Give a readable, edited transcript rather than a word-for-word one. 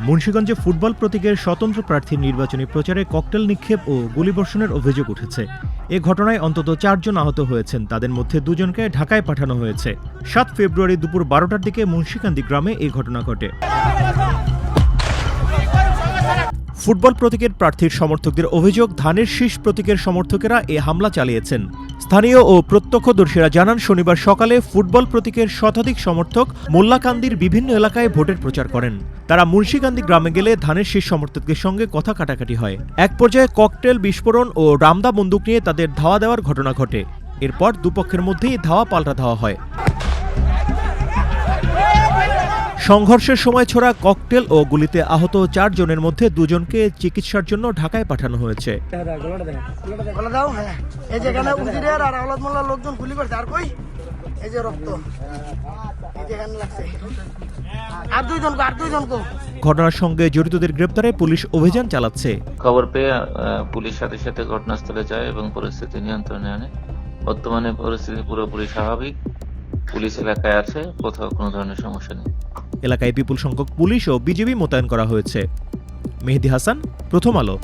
মুন্সিগঞ্জে football প্রতীকের স্বতন্ত্র প্রার্থীর নির্বাচনী প্রচারে ককটেল নিক্ষেপ ও গুলিবর্ষণের অভিযোগ উঠেছে। এ ঘটনায় অন্তত 4 জন আহত হয়েছেন, তাদের মধ্যে 2 জনকে ঢাকায় পাঠানো হয়েছে। 7 ফেব্রুয়ারি দুপুর 12টার দিকে মুন্সিকান্দি গ্রামে এই ঘটনা ঘটে। ফুটবল প্রতীকের প্রার্থীর সমর্থকদের অভিযোগ, ধানের শীষ প্রতীকের সমর্থকেরা এ হামলা চালিয়েছেন। স্থানীয় ও প্রত্যক্ষদর্শীরা জানান, শনিবার সকালে ফুটবল প্রতীকের শতাধিক সমর্থক মোল্লাকান্দির বিভিন্ন এলাকায় ভোটের প্রচার করেন। তারা মুন্সিকান্দি গ্রামে গেলে ধানের শীষ সমর্থকদের সঙ্গে কথা কাটাকাটি হয়। এক পর্যায়ে ককটেল বিস্ফোরণ ও রামদা বন্দুক নিয়ে তাদের ধাওয়া দেওয়ার ঘটনা ঘটে। এরপর দুপক্ষের মধ্যেই ধাওয়া পাল্টা ধাওয়া হয়। সংঘর্ষের সময় ছোড়া ককটেল ও গুলিতে আহত 4 জনের মধ্যে 2 জনকে চিকিৎসার জন্য ঢাকায় পাঠানো হয়েছে। ঘটনার সঙ্গে জড়িতদের গ্রেপ্তারে পুলিশ অভিযান চালাচ্ছে। খবর পেয়ে পুলিশ সাথে সাথে ঘটনাস্থলে যায় এবং পরিস্থিতি নিয়ন্ত্রণে আনে। বর্তমানে পরিস্থিতি পুরোপুরি স্বাভাবিক। পুলিশ এলাকায় আছে, কোথাও কোনো ধরনের সমস্যা নেই। এলাকায় বিপুল সংখ্যক পুলিশ ও বিজিবি মোতায়েন করা হয়েছে। মেহেদী হাসান, প্রথম আলো।